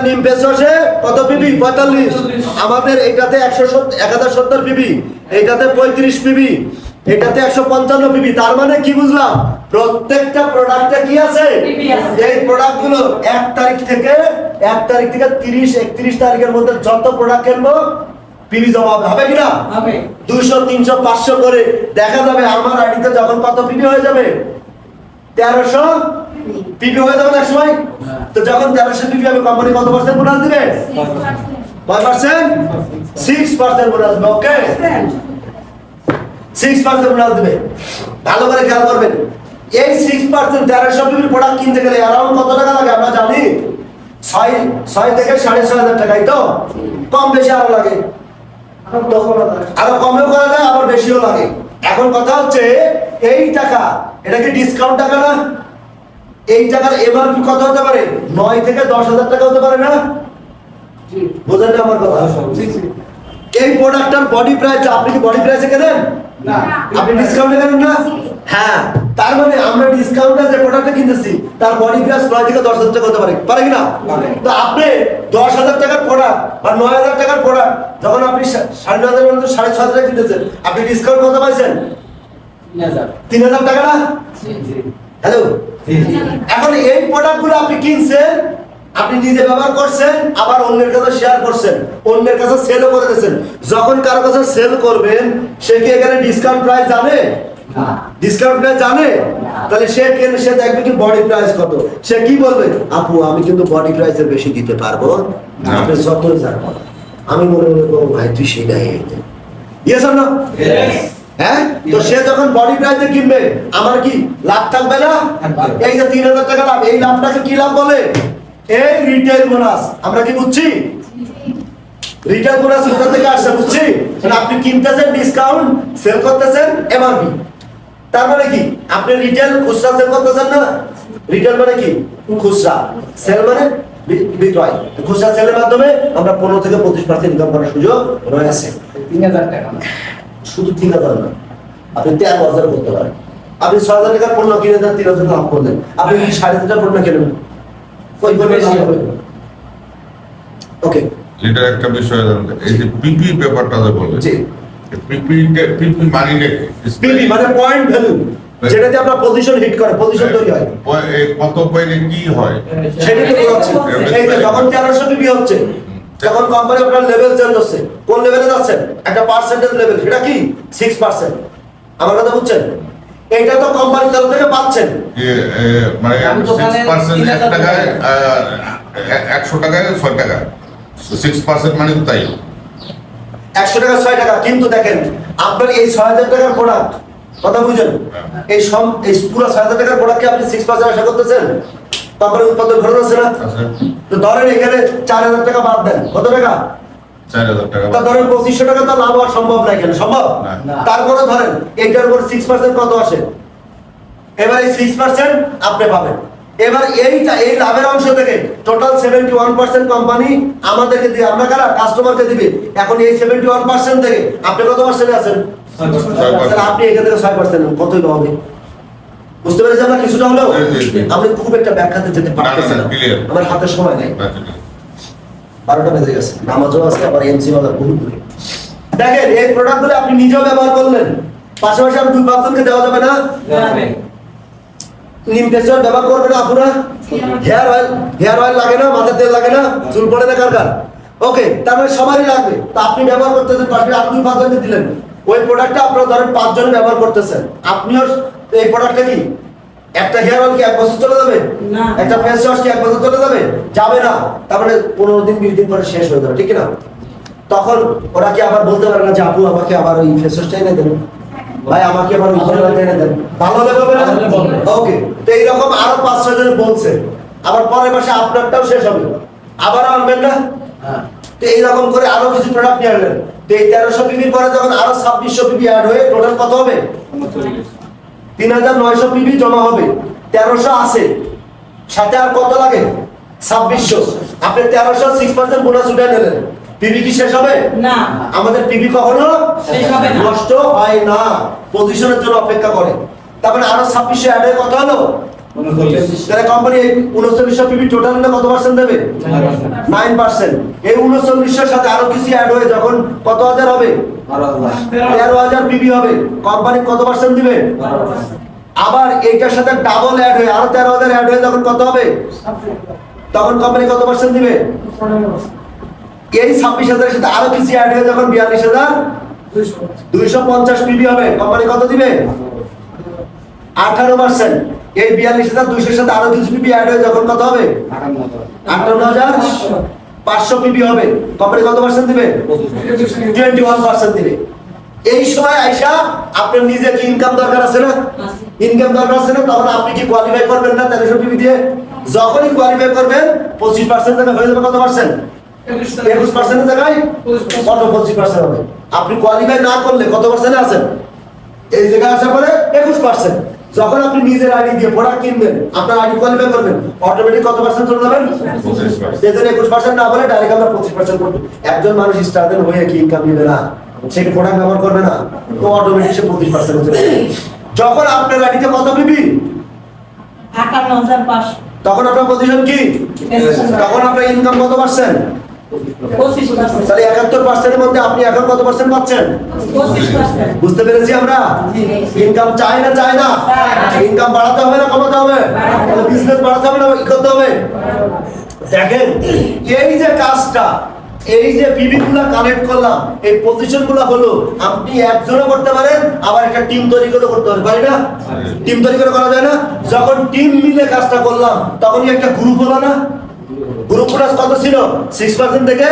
নিম ফেস ওয়াশে কত পিবি? 45। আমাদের এইটাতে 1070 পিবি, এইটাতে 35 পিবি, এটাতে 155 পিবি। তার মানে কি বুঝলাম? প্রত্যেকটা প্রোডাক্টে কি আছে? এই প্রোডাক্টগুলো 1 তারিখ থেকে 30 31 তারিখের মধ্যে যত প্রোডাক্ট কিনবো পিবি জমা হবে কিনা? হবে। 200 300 500 করে দেখা যাবে আমার আইডিতে যখন কত পিবি হয়ে যাবে? 1300 পিবি হয়ে যাবে না সময়? তো যখন 1300 পিবি হবে কোম্পানি কত পার্সেন্ট বোনাস দিবে? 5%। 6% বোনাস দিবে। ওকে, 6% বোনাস দিবে। ভালো করে খেয়াল করবেন, এই 6% 1300 পিবির প্রোডাক্ট কিনতে গেলে अराउंड কত টাকা লাগে আমরা জানি? 6 থেকে 6,500 টাকাই তো। কম বেশি আরো লাগে, আরো কমেও করা যায়, আবার বেশিও লাগে। এখন কথা হচ্ছে এই টাকা, এটা কি ডিসকাউন্ট টাকা না? এই টাকার এমআরপি কত হতে পারে? 9 থেকে 10,000 টাকা হতে পারে না? বুঝলেন না আমার কথা? এই প্রোডাক্টটার বডি প্রাইস আপনি কি বডি প্রাইসে কেনেন না? আপনি ডিসকাউন্টে কেনেন না? হ্যাঁ, তার মানে আমরা ডিসকাউন্টে যে প্রোডাক্টটা কিনতেছি তার বডি প্রাইস 9 থেকে 10,000 টাকা হতে পারে, পারে কি না? তো আপনি 10,000 টাকার প্রোডাক্ট বা 9,000 টাকার প্রোডাক্ট যখন আপনি 9,500 পর্যন্ত 6,500 টাকা কিনতেছেন, আপনি ডিসকাউন্ট কত পাইছেন? 3,000 টাকা না? হ্যালো, এখন এই প্রোডাক্টগুলো আপনি কিনছেন, আপনি নিজে ব্যবহার করছেন, আবার অন্যের কাছে শেয়ার করছেন, অন্যের কাছে সেলও করে দিয়েছেন। যখন কারো কাছে সেল করবেন সে কি এখানে ডিসকাউন্ট প্রাইস জানে? না। ডিসকাউন্ট প্রাইস জানে? তাহলে সে দেখবে কি বডি প্রাইস কত, সে কি বলবে? আপু আমি কিন্তু বডি প্রাইসের বেশি দিতে পারবো না, আপনি যত জানবো। আমি মনে করবো ভাই তুই সেটাই ইয়েস অর নো? হ্যাঁ, তো সে যখন বডি প্রাইসে কিনবে আমার কি লাভ থাকবে না? এই যে 3,000 টাকা লাভ, এই লাভটাকে কি লাভ বলে? এই রিটেল বোনাস। আমরা কি বুঝছি? রিটেল বোনাস কোথা থেকে আসছে বুঝছি? মানে আপনি কিনতেছেন ডিসকাউন্ট, সেল করতেছেন এমআরপি। তার মানে কি আপনি রিটেল খুচরা সেল করতেছেন না? রিটেল মানে কি? খুচরা, সেল মানে বিক্রয়। খুচরা সেলের মাধ্যমে আমরা 15 থেকে 25% ইনকাম করার সুযোগ রয়েছে। 3,000 টাকা না, শুধু 3,000 না, আপনি 13,000 করতে পারেন। আপনি 6,000 টাকার পণ্য কিনে দেন, 3,000 লাভ করলেন। আপনি যদি 3,500 টাকার পণ্য কিনেন, ওই পণ্য লাভ হবে। ওকে, এটা একটা বিষয় জানতে, এই যে পিপি ব্যাপারটা যে বলে, জি, পিপি মানে পিপি মানে পয়েন্ট ভ্যালু, যেটাতে আপনার পজিশন হিট করে, পজিশন তৈরি হয়। কত পয়েন্টে কি হয় সেটা তো বলছি। এই যে যখন 1300 পিপি হচ্ছে, যখন কোম্পানি আপনার লেভেল চেঞ্জ হচ্ছে, কোন লেভেলে যাচ্ছেন? একটা পার্সেন্টেজ লেভেল, সেটা কি 6%। আমার কথা বুঝছেন? এইটা তো কোম্পানির তরফ থেকে পাচ্ছেন, মানে 6% 1 টাকায় 100 টাকায় 6 টাকা, 6% মানে তো তাই 100 টাকা 6 টাকা। কিন্তু দেখেন আপনার এই 6,000 টাকার প্রোডাক্ট, কথা বুঝেন, এই পুরো 6,000 টাকার প্রোডাক্টকে আপনি 6% আশা করতেছেন? কোম্পানির উৎপাদন খরচ আছে না? তো ধরেন এখানে 4,000 টাকা বাদ দেন, কত টাকা? 4,000 টাকা। তা ধরেন 2500 টাকা তো লাভ হওয়া সম্ভব না, এখানে সম্ভব? তারপরে ধরেন এইটার উপর 6% কত আসে? এবার এই 6% আপনি পাবেন। এবার এই লাভের অংশ থেকে টোটাল 71% কোম্পানি আমাদেরকে দিয়ে, আমরা কারা? কাস্টমারকে দিবে। এখন এই 71% থেকে আপনি কত পার্সেন্টে আছেন? 6%। আপনি এখান থেকে 6% কতই হবে? বুঝতে পেরেছেন না কিছুটা হলেও? আমি খুব একটা ব্যাখ্যাতে যেতে পারতেছি না, আমার হাতে সময় নেই। 12টা বেজে গেছে, নামাজও আছে, আবার এমসি বাজার বহুত দূরে। দেখেন এই প্রোডাক্টগুলো আপনি নিজেও ব্যবহার করলেন, পাশাপাশি আপনি 2%কে দেওয়া যাবে না? নিম ফেস ওয়াশ ব্যবহার করবে না আপনারা? হেয়ার অয়েল লাগে না? মাথার তেল লাগে না? চুল পড়ে না কার? ওকে, তার মানে সবারই লাগবে। তো আপনি ব্যবহার করতেছেন, পাশাপাশি আপনি 2% দিলেন, ওই প্রোডাক্টটা আপনারা ধরেন 5 জনে ব্যবহার করতেছেন, আপনিও এই প্রোডাক্টটা কি একটা হেয়ার অয়েল কি 1 বছর চলে যাবে? না। একটা ফেস ওয়াশ কি 1 বছর চলে যাবে? যাবে না। তার মানে 15 দিন 20 দিন পরে শেষ হয়ে যাবে, ঠিক না? তখন ওরা কি আবার বলতে পারে না যে আপু আমাকে আবার ওই ফেস ওয়াশটা এনে দেন, ভাই আমাকে আবার ওই ফেস এনে দেন? ভালো হবে না? ওকে, তো এইরকম আরো 5-6 জন বলছে, আবার পরের মাসে আপনারটাও শেষ হবে, আবার আনবেন না? তো এইরকম করে আরো কিছু প্রোডাক্ট নিয়ে আনলেন। তো এই 1300 পিপির পরে যখন আরো 2600 পিপি অ্যাড হয়ে টোটাল কত হবে? 3,900 পিপি জমা হবে। 1300 আছে, সাথে আর কত লাগে? 2600। আপনি 1300 6% বোনাস উঠে নিলেন, পিপি কি শেষ হবে? না। আমাদের পিপি কখনো শেষ হবে না, নষ্ট হয় না, পজিশনের জন্য অপেক্ষা করে। তারপরে আরো 2600 অ্যাড হয়ে কত হলো? তাহলে কোম্পানি 3900 পিবি টোটাল না কত পার্সেন্ট দেবে? 9%। এই 3900 সাথে আরো কিছু অ্যাড হয়ে যখন কত হাজার হবে? 13000 পিবি হবে। কোম্পানি কত পার্সেন্ট দিবে? আবার এইটার সাথে ডাবল অ্যাড হয়ে আরো 13000 অ্যাড হয়ে যখন কত হবে? তখন কোম্পানি কত পার্সেন্ট দিবে? এই 26000 এর সাথে আরো কিছু অ্যাড হয়ে যখন 42250 পিবি হবে, কোম্পানি কত দিবে? 18%। এই 42200 এর সাথে আরো কিছু পিবি অ্যাড হয়ে যখন কত হবে? 58500 পিবি হবে, কোম্পানি কত পার্সেন্ট দিবে? 21% দিবে। এই সময় আইসা আপনার নিজে কি ইনকাম দরকার আছে না? ইনকাম দরকার আছে না? তখন আপনি কি কোয়ালিফাই করবেন না 1300 পিবি দিয়ে? যখনই কোয়ালিফাই করবেন 25% থেকে হয়ে যাবে কত পার্সেন্ট? 21% এর জায়গায় কত 25% হবে। আপনি কোয়ালিফাই না করলে কত পার্সেন্টে আছেন? এই জায়গায় আসা পরে 21%। যখন আপনি নিজের আইডি দিয়ে প্রোডাক্ট কিনবেন, আপনার আইডি কোয়ালিফাই করবেন, অটোমেটিক কত পার্সেন্ট চলে যাবেন? 25%। 21% না বলে ডাইরেক্ট আমরা 25% করব। একজন মানুষ স্টার্টেন হয়ে কি ইনকাম নিবে না, সে কি প্রোডাক্ট ব্যবহার করবে না, তো অটোমেটিক সে 25% চলে যাবে। যখন আপনার আইডিতে কত পিবি? 58500। তখন আপনার পজিশন কি? তখন আপনার ইনকাম কত পার্সেন্ট? 25%। তাহলে 71% এর মধ্যে আপনি এখন কত পার্সেন্ট পাচ্ছেন? 25%। বুঝতে পেরেছি আমরা? ইনকাম চাই না চাই না? ইনকাম বাড়াতে হবে না কমাতে হবে? তাহলে বিজনেস বাড়াতে হবে না কি করতে হবে? দেখেন এই যে কাজটা, এই যে পিবি গুলা কানেক্ট করলাম, এই পজিশন গুলা হলো আপনি একজনও করতে পারেন, আবার একটা টিম তৈরি করে করতে পারেন, পারি না? টিম তৈরি করে করা যায় না? যখন টিম মিলে কাজটা করলাম তখনই একটা গ্রুপ হলো না? গ্রুপ বোনাস কত ছিল? 6% থেকে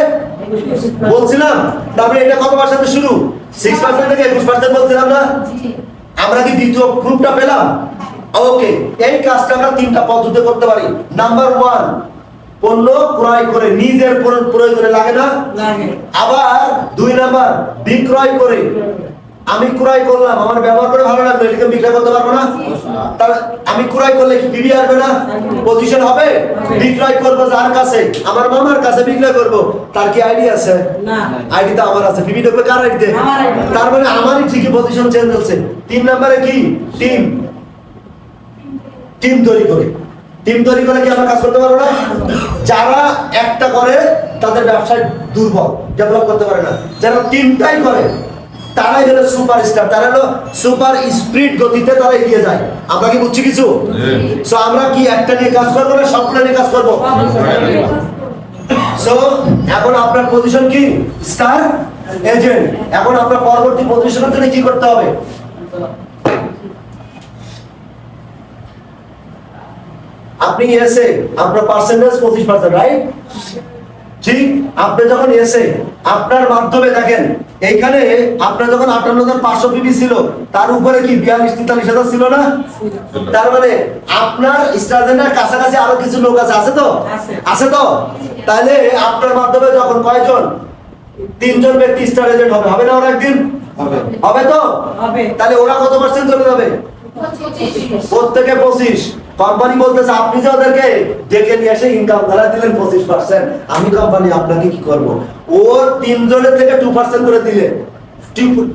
বলছিলাম। তারপরে এটা কত পার্সেন্ট শুরু? 6% থেকে 21% বলছিলাম না? আমরা কি দ্বিতীয় গ্রুপটা পেলাম? ওকে, এই কাজটা আমরা তিনটা পদ্ধতিতে করতে পারি। নাম্বার 1, পণ্য ক্রয় করে নিজের প্রয়োজনে লাগে না? লাগে। আবার 2 নাম্বার, বিক্রয় করে। আমি ক্রয় করলাম, আমার ব্যবহার করে ভালো লাগলো, এটাকে বিক্রয় করতে পারবো না? তাহলে আমি ক্রয় করলে কি পিবি আসবে না? পজিশন হবে? বিক্রয় করবো যার কাছে, আমার মামার কাছে বিক্রয় করব, তার কি আইডি আছে? না। আইডি তো আমার আছে, পিবি ঢুকবে কার আইডিতে? আমার ID তে। তার মানে আমারই ঠিকই পজিশন চেঞ্জ হচ্ছে। 3 নম্বরে কি? টিম। টিম তৈরি করে। টিম তৈরি করে কি আমরা কাজ করতে পারবো না? যারা একটা করে তাদের ব্যবসায় দুর্বল, ডেভেলপ করতে পারে না। যারা টিমটাই করে তারাই হলো সুপারস্টার, তারা হলো সুপার স্পিড গতিতে তারা এগিয়ে যায়। আমরা কি বুঝছি কিছু? সো আমরা কি একটা নিয়ে কাজ করবো না সবগুলো নিয়ে কাজ করবো? সো এখন আপনার পজিশন কি? Star agent. এখন আপনার পরবর্তী পজিশনের জন্য কি করতে হবে? আপনি এসে আপনার পার্সেন্টেজ 25%, রাইট? ঠিক। আপনি যখন এসে আপনার মাধ্যমে দেখেন এইখানে আপনার যখন 58500 পিবি ছিল, তার উপরে কি 42-43,000 ছিল না? তার মানে আপনার স্টারজেন্টের কাছাকাছি আরো কিছু লোক আছে, আছে তো? আছে তো? তাহলে আপনার মাধ্যমে যখন কয়জন? 3 জন ব্যক্তি স্টার এজেন্ট হবে, হবে না ওরা একদিন? হবে তো? হবে। তাহলে ওরা কত পার্সেন্ট চলে যাবে? প্রত্যেকে 25। কোম্পানি বলতেছে আপনি যে ওদেরকে ডেকে নিয়ে এসে ইনকাম ধরা দিলেন 25%, আমি কোম্পানি আপনাকে কি করব? ওর 3 জনের থেকে 2% করে দিলে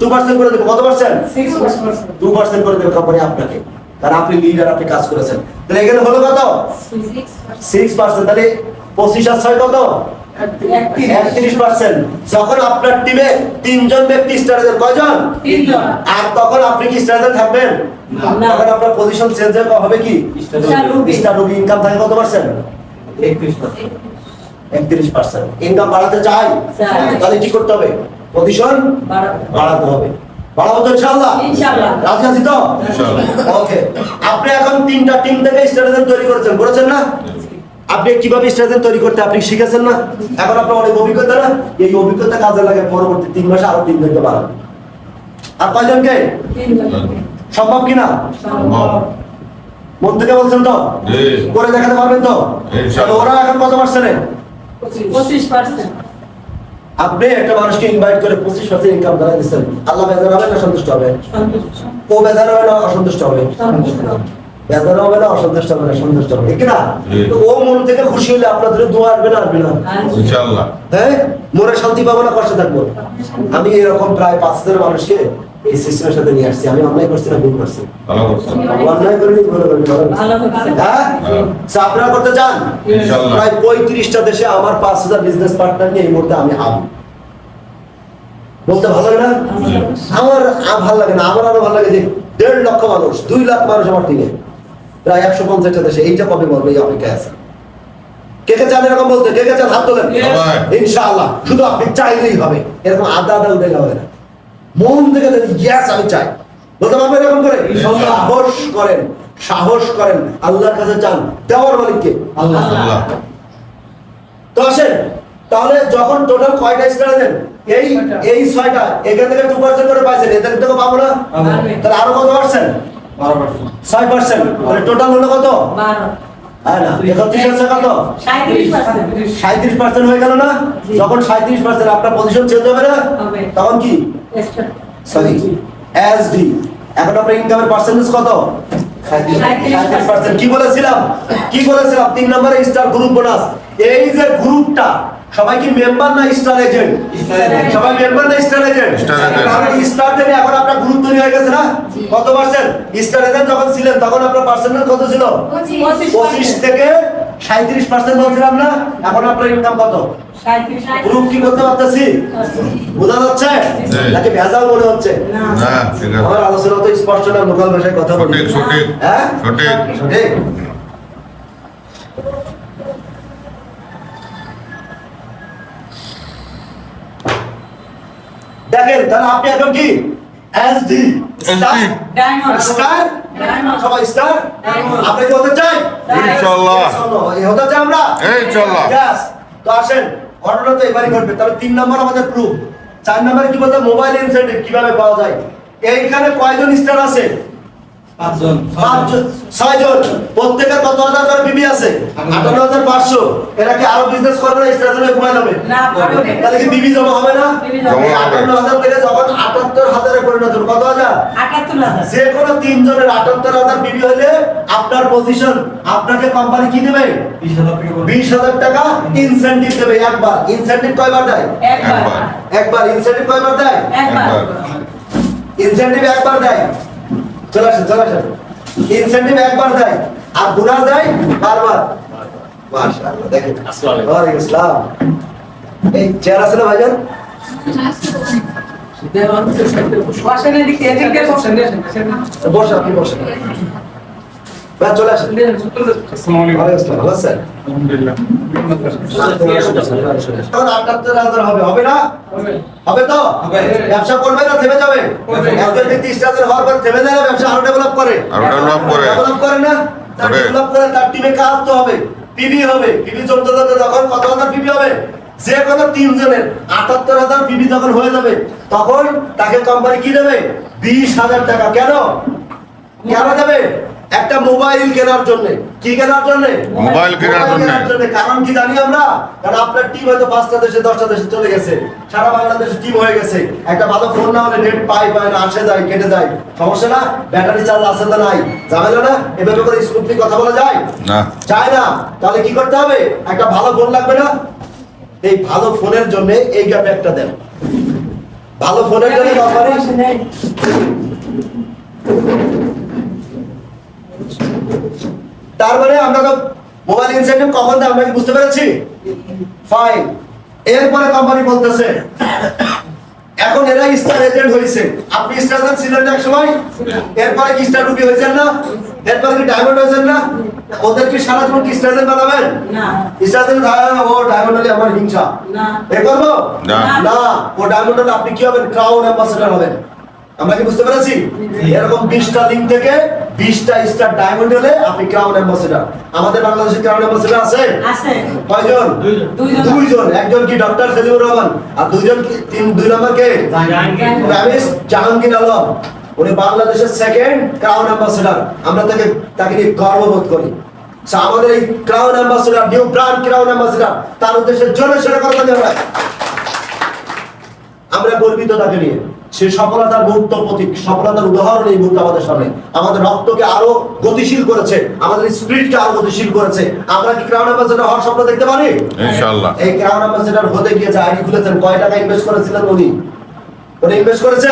2% করে দেবে, কত পার্সেন্ট? 6%। 2% করে দেবে কোম্পানি আপনাকে, কারণ আপনি লিডার, আপনি কাজ করেছেন। তাহলে এখানে হলো কত? 6%। তাহলে 25 আর 6 কত? 31%। যখন আপনার টিমে 3 জন ব্যক্তি স্টারের কয়জন? 3 জন। আর তখন আপনি কি স্টারে থাকবেন? না। তখন আপনার পজিশন চেঞ্জ হবে কি? স্টার রুবি ইনকাম থাকে কত পার্সেন্ট? 31%। ইনকাম বাড়াতে চাই, তাহলে কি করতে হবে? পজিশন বাড়াতে হবে। বাড়াবো তো ইনশাআল্লাহ? ইনশাআল্লাহ। রাজি আছি তো? ইনশাআল্লাহ। ওকে। আপনি এখন 3টা টিম থেকে স্ট্র্যাটেজি তৈরি করেছেন না? আপনি কিভাবে স্ট্র্যাটেজি তৈরি করতে আপনি শিখেছেন না? এখন আপনার অনেক অভিজ্ঞতা না? এই অভিজ্ঞতা কাজে লাগে পরবর্তী 3 মাসে আরো 3 জনকে বাড়ান। আর কয়জনকে? 3 জন। সম্ভব কিনা? মন থেকে বলছেন তো? জি। করে দেখাতে পারবেন তো? ইনশাআল্লাহ। ওরা এখন কত পার্সেন্টে? 25%। আপনি একটা মানুষকে ইনভাইট করে 25% ইনকাম করাই দিচ্ছেন, আল্লাহ বেজার হবে না সন্তুষ্ট হবে? সন্তুষ্ট। ও বেজার হবে না অসন্তুষ্ট হবে? সন্তুষ্ট। বেজার হবে না অসন্তুষ্ট হবে না? সন্তুষ্ট হবে, ঠিক না? জি। তো ও মন থেকে খুশি হলে আপনাদের দোয়া আসবে না আসবে না? ইনশাআল্লাহ। হ্যাঁ, মনে শান্তি পাবো না, কষ্টে থাকবো। আমি এরকম প্রায় 5,000 মানুষকে এই সিস্টেমের সাথে নিয়ে আসছি। আমি অন্যায় করছি না ভুল করছি? ভালো করছেন। অন্যায় করিনি, ভুল করিনি, ভালো করছি। ভালো করছে। হ্যাঁ? So, আপনারা করতে চান? ইনশাআল্লাহ। প্রায় 35টা দেশে আমার 5,000 বিজনেস পার্টনার নিয়ে এই মুহূর্তে আমি বলতে ভালো লাগে না? আমার ভালো লাগে না, আমার আরো ভালো লাগে যে 1.5 লক্ষ মানুষ, 2 লাখ মানুষ আমার টিমে, প্রায় 150টা দেশে। এইটা কবে বলবো? এই অপেক্ষায় আছে। কে কে চান এরকম বলতে? কে কে চান হাত তোলেন? সবাই। ইনশাআল্লাহ। শুধু আপনি চাইলেই হবে, এরকম আদা উঠে হবে না, মন থেকে ইয়েস আমি চাই বলতে পারবো এরকম করে। সাহস করেন, সাহস করেন, আল্লাহর কাছে চান, দেওয়ার মালিককে আল্লাহ। আল্লাহ। তো আসেন, তাহলে যখন টোটাল কয়টা স্টার দেন? এই 6টা, এখান থেকে 2% করে পাইছেন, এদের থেকে পাবো না? তাহলে আরো কত পার্সেন্ট? 6%। তাহলে টোটাল হলো কত? 12 হ্যাঁ না, 31 আছে কত? 37% 37% হয়ে গেল না? যখন 37% আপনার পজিশন চেঞ্জ হবে না, হবে। তখন কি? extra sorry, SD. এখন আপনার ইনকামের পার্সেন্টেজ কত? 37%। কি বলেছিলাম? 3 নম্বরে স্টার গ্রুপ বোনাস। এই যে গ্রুপটা, সবাই কি মেম্বার না স্টার এজেন্ট? সবাই মেম্বার না স্টার এজেন্ট? Star agent. তাহলে স্টার থেকে এখন আপনার গ্রুপ তৈরি হয়ে গেছে না? কত পার্সেন্ট? স্টার এজেন্ট যখন ছিলেন তখন আপনার পার্সেন্টেজ কত ছিল? 25 থেকে 37% বলছিলাম না? এখন আপনার ইনকাম কত? 37 গ্রুপ কি করতে পারতেছি? বোঝা যাচ্ছে নাকি ভেজাল মনে হচ্ছে? না না, ঠিক আছে। আমার আলোচনা তো স্পষ্ট না, লোকাল ভাষায় কথা বলি। সঠিক, সঠিক। হ্যাঁ, সঠিক। সঠিক। দেখেন, তাহলে আপনি এখন কি এসডি স্টার ডায়মন্ড স্টার সবাই স্টার আপনি কি হতে চাই? ইনশাআল্লাহ। এই হতে চাই আমরা ইনশাআল্লাহ। Yes. তো আসেন, ঘটনা তো এবারই ঘটবে। তাহলে 3 নম্বর আমাদের প্রুফ। 4 নম্বরে কি বলতে? মোবাইল ইনসেন্টিভ কিভাবে পাওয়া যায়? এইখানে কয়জন স্টার আছে? 5জন। 6জন। প্রত্যেকের কত হাজার করে বিবি আছে? 58,500। এরা কি আরো বিজনেস করবে না? স্টার জন্য ঘুমায় যাবে? না, পারবে। তাহলে কি বিবি জমা হবে না? বিবি জমা হবে। 58,000 থেকে যখন 78,000 এ পরিণত হবে, কত হাজার? 78,000 যে কোনো 3 জনের 78,000 বিবি হলে আপনার পজিশন, আপনাকে কোম্পানি কি দেবে? 20,000 টাকা ইনসেন্টিভ দেবে একবার। ইনসেন্টিভ কয়বার দেয়? একবার একবার। ইনসেন্টিভ কয়বার দেয়? একবার ইনসেন্টিভ একবার দেয়। চলে আসেন। ইনসেন্টিভ একবার দেয় আর বোনাস দেয় বারবার। মাশাআল্লাহ, দেখেন। ওয়ালাইকুম আসসালাম। এই চেয়ার আছে না ভাইজান? বসেন এদিকে এদিকে বসেন বসেন, আপনি বসেন। ভাই চলে আসেন। ওয়ালাইকুম আসসালাম। ভালো আছেন? তখন 78,000 হবে, হবে না? হবে তো? ব্যবসা করবে না থেমে যাবে? একজন ব্যক্তি স্টার্টার হওয়ার পর থেমে যায় না, ব্যবসা আরো ডেভেলপ করে। আরো develop করে। ডেভেলপ করে না? তার করে। ডেভেলপ করে, তার টিমে কাজ তো হবে, পিবি হবে। পিবি জমতে জমতে যখন কত হাজার পিবি হবে? যে কোনো 3 জনের 78,000 পিবি যখন হয়ে যাবে, তখন তাকে কোম্পানি কি দেবে? 20,000 টাকা। কেন দেবে? একটা মোবাইল কেনার জন্য। কি কেনার জন্য? মোবাইল কেনার জন্য। কারণ কি জানি আমরা? কারণ আপনার টিম হয়তো 5টা দেশে 10টা দেশে চলে গেছে, সারা বাংলাদেশে টিম হয়ে গেছে। একটা ভালো ফোন না হলে নেট পায় না, আসে যায়, কেটে যায়, সমস্যা না? ব্যাটারি চার্জ আছে না নাই, ঝামেলা না? এভাবে করে স্মুথলি কথা বলা যায় না। যায় না? তাহলে কি করতে হবে? একটা ভালো ফোন লাগবে না? এই ভালো ফোনের জন্য এই গ্যাপে একটা দেন। ভালো ফোনের জন্য কোম্পানি তার মানে আমরা তো মোবাইল ইনসেন্টিভ কখন দেয় আমরা কি বুঝতে পেরেছি? ফাইন। এরপরে কোম্পানি বলতেছে এখন এরা স্টার এজেন্ট হয়েছে। আপনি স্টার এজেন্ট ছিলেন না এক সময়? এরপরে কি স্টার রুবি হয়েছেন না? এরপরে কি ডায়মন্ড হয়েছেন না? ওদের কি সারা জীবন কি স্টার এজেন্ট বানাবেন? না স্টার এজেন্ট ও ডায়মন্ড হলে আমার হিংসা না এ করবো না। না। ও ডায়মন্ড হলে আপনি কি হবেন? ক্রাউন অ্যাম্বাসেডর হবেন। আমরা কি বুঝতে পেরেছি? এরকম 20টা লিঙ্ক থেকে 20টা স্টার ডায়মন্ড হলে আপনি ক্রাউন অ্যাম্বাসেডর। আমাদের বাংলাদেশে ক্রাউন অ্যাম্বাসেডর আছে আছে কয়জন? দুইজন। একজন কি ডক্টর সেলিমুর রহমান, আর দুইজন কি 2 নম্বর কে? প্রাইমিস জাহাঙ্গীর আলম। উনি বাংলাদেশের সেকেন্ড ক্রাউন অ্যাম্বাসেডর। আমরা তাকে নিয়ে গর্ববোধ করি। আমাদের এই crown ambassador, new brand crown ambassador, তার উদ্দেশ্যে জোরে সোরে কথা বলি আমরা গর্বিত তাকে নিয়ে। সে সফলতার মুহূর্ত প্রতীক, সফলতার উদাহরণ এই মুহূর্তে আমাদের সামনে। আমাদের রক্তকে আরো গতিশীল করেছে, আমাদের স্পিরিটকে আরো গতিশীল করেছে। আমরা কি ক্রাউন অ্যাম্বাসেডর হওয়ার স্বপ্ন দেখতে পারি? ইনশাআল্লাহ। এই ক্রাউন অ্যাম্বাসেডর হতে গিয়ে যে আইডি খুলেছেন, কয় টাকা ইনভেস্ট করেছিলেন উনি? উনি ইনভেস্ট করেছে,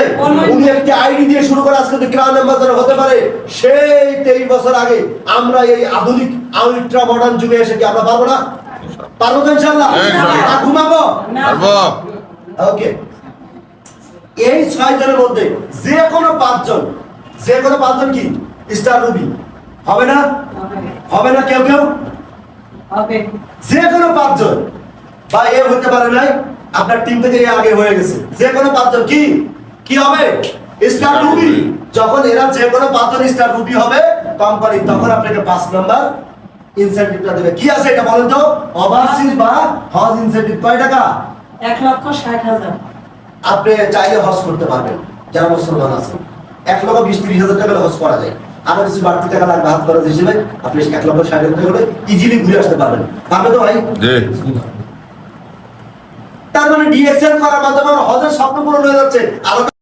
উনি একটি আইডি দিয়ে শুরু করে আজকে যদি ক্রাউন অ্যাম্বাসেডর হতে পারে, সেই 23 বছর আগে আমরা এই আধুনিক আলট্রা মডার্ন যুগে এসে কি আমরা পারবো না? পারবো তো ইনশাআল্লাহ? ইনশাআল্লাহ। আর ঘুমাবো? পারবো। ওকে, এই 6 জনের মধ্যে যে কোনো 5 জন কি স্টার রুবি হবে না? হবে না কেউ কেউ? হবে। যে কোনো 5 জন, বা এ হতে পারে নাই, আপনার টিম থেকে এ আগে হয়ে গেছে। যে কোনো 5 জন কি হবে? Star Ruby. যখন এরা যে কোনো 5 জন স্টার রুবি হবে কোম্পানি, তখন আপনাকে 5 নাম্বার ইনসেন্টিভটা দেবে। কি আছে এটা বলেন তো? ওভারসিজ বা হজ ইনসেন্টিভ কয় টাকা? 1,60,000। আপনি চাইলে হজ করতে পারবেন যারা মুসলমান আছেন। 1,20,000-30,000 টাকা হজ করা যায়। আরো কিছু বাড়তি টাকা লাগবে হাত খরচ হিসেবে, আপনি 1,60,000 টাকা করে ইজিলি ঘুরে আসতে পারবেন। পারবে তো ভাই? জি। তার মানে ডিএসএল করার মাধ্যমে আমার হজের স্বপ্ন পূরণ হয়ে যাচ্ছে। আলাদা